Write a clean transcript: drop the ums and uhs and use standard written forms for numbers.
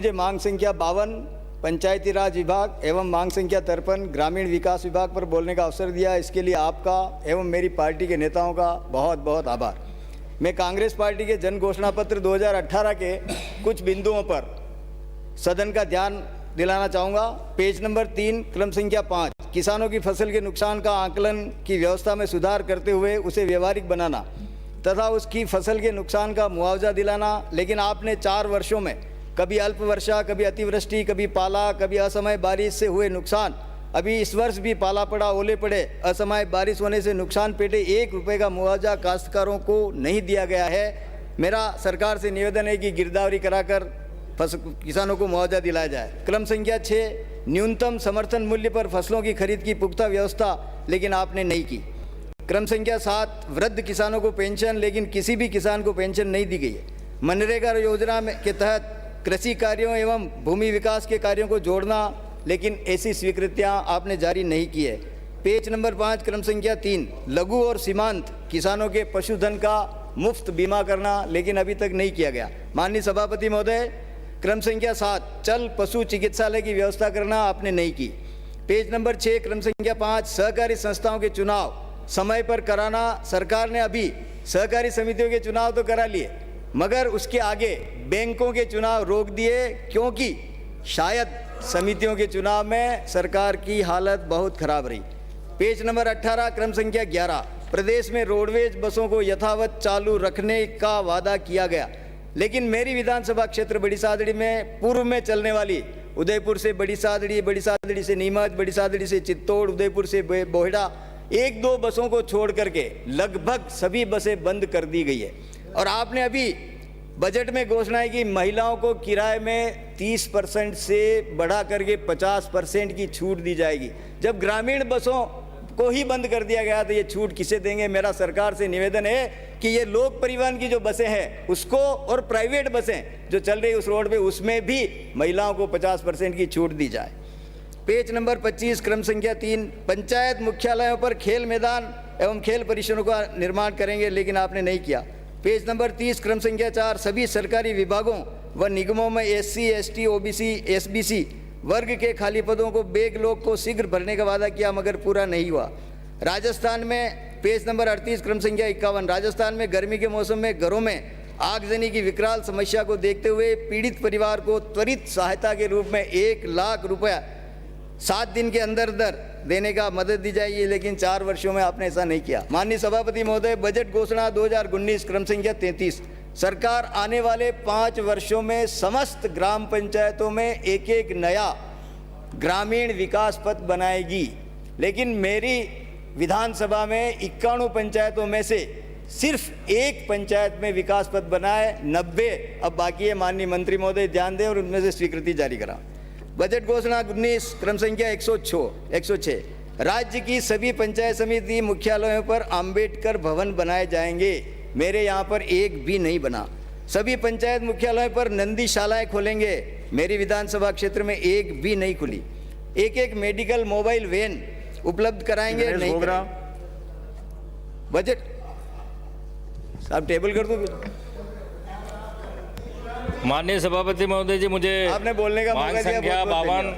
मुझे मांग संख्या 52 पंचायती राज विभाग एवं मांग संख्या 53 ग्रामीण विकास विभाग पर बोलने का अवसर दिया। इसके लिए आपका एवं मेरी पार्टी के नेताओं का बहुत बहुत आभार। मैं कांग्रेस पार्टी के जन घोषणा पत्र 2018 के कुछ बिंदुओं पर सदन का ध्यान दिलाना चाहूँगा। पेज नंबर 3 क्रम संख्या 5, किसानों की फसल के नुकसान का आकलन की व्यवस्था में सुधार करते हुए उसे व्यवहारिक बनाना तथा उसकी फसल के नुकसान का मुआवजा दिलाना। लेकिन आपने 4 वर्षों में कभी अल्प वर्षा, कभी अतिवृष्टि, कभी पाला, कभी असमय बारिश से हुए नुकसान, अभी इस वर्ष भी पाला पड़ा, ओले पड़े, असमय बारिश होने से नुकसान पेटे 1 रुपये का मुआवजा काश्तकारों को नहीं दिया गया है। मेरा सरकार से निवेदन है कि गिरदावरी कराकर किसानों को मुआवजा दिलाया जाए। क्रम संख्या 6, न्यूनतम समर्थन मूल्य पर फसलों की खरीद की पुख्ता व्यवस्था, लेकिन आपने नहीं की। क्रम संख्या 7, वृद्ध किसानों को पेंशन, लेकिन किसी भी किसान को पेंशन नहीं दी गई है। मनरेगा योजना के तहत कृषि कार्यों एवं भूमि विकास के कार्यों को जोड़ना, लेकिन ऐसी स्वीकृतियां आपने जारी नहीं की है। पेज नंबर 5 क्रम संख्या 3, लघु और सीमांत किसानों के पशुधन का मुफ्त बीमा करना, लेकिन अभी तक नहीं किया गया। माननीय सभापति महोदय, क्रम संख्या 7, चल पशु चिकित्सालय की व्यवस्था करना आपने नहीं की। पेज नंबर 6 क्रम संख्या 5, सहकारी संस्थाओं के चुनाव समय पर कराना। सरकार ने अभी सहकारी समितियों के चुनाव तो करा लिए, मगर उसके आगे बैंकों के चुनाव रोक दिए, क्योंकि शायद समितियों के चुनाव में सरकार की हालत बहुत खराब रही। पेज नंबर 18 क्रम संख्या 11, प्रदेश में रोडवेज बसों को यथावत चालू रखने का वादा किया गया, लेकिन मेरी विधानसभा क्षेत्र बड़ी सादड़ी में पूर्व में चलने वाली उदयपुर से बड़ी सादड़ी से नीमच, बड़ी सादड़ी से चित्तौड़, उदयपुर से बोहड़ा, 1-2 बसों को छोड़ करके लगभग सभी बसें बंद कर दी गई है। और आपने अभी बजट में घोषणा है कि महिलाओं को किराए में 30% से बढ़ा करके 50% की छूट दी जाएगी। जब ग्रामीण बसों को ही बंद कर दिया गया तो ये छूट किसे देंगे? मेरा सरकार से निवेदन है कि ये लोक परिवहन की जो बसें हैं उसको, और प्राइवेट बसें जो चल रही उस रोड पे, उसमें भी महिलाओं को 50% की छूट दी जाए। पेज नंबर 25 क्रम संख्या 3, पंचायत मुख्यालयों पर खेल मैदान एवं खेल परिसरों का निर्माण करेंगे, लेकिन आपने नहीं किया। पेज नंबर 30 क्रम संख्या 4, सभी सरकारी विभागों व निगमों में SC, ST, OBC, SBC वर्ग के खाली पदों को बैकलॉग को शीघ्र भरने का वादा किया, मगर पूरा नहीं हुआ। राजस्थान में पेज नंबर 38 क्रम संख्या 51, राजस्थान में गर्मी के मौसम में घरों में आगजनी की विकराल समस्या को देखते हुए पीड़ित परिवार को त्वरित सहायता के रूप में 1 लाख रुपया 7 दिन के अंदर देने का मदद दी जाएगी, लेकिन 4 वर्षों में आपने ऐसा नहीं किया। माननीय सभापति महोदय, बजट घोषणा 2019 क्रम संख्या 33, सरकार आने वाले 5 वर्षों में समस्त ग्राम पंचायतों में एक नया ग्रामीण विकास पथ बनाएगी, लेकिन मेरी विधानसभा में 91 पंचायतों में से सिर्फ 1 पंचायत में विकास पथ बना है, 90 अब बाकी है। माननीय मंत्री महोदय ध्यान दें और उनमें से स्वीकृति जारी करा। बजट घोषणा 19 क्रम संख्या 106, राज्य की सभी पंचायत समिति मुख्यालयों पर अंबेडकर भवन बनाए जाएंगे। मेरे यहाँ पर एक भी नहीं बना। सभी पंचायत मुख्यालयों पर नंदी शालाएं खोलेंगे, मेरी विधानसभा क्षेत्र में एक भी नहीं खुली। एक मेडिकल मोबाइल वैन उपलब्ध कराएंगे, नहीं करा। बजट साहब टेबल कर दो। माननीय सभापति महोदय जी, मुझे आपने बोलने का मांग संख्या 52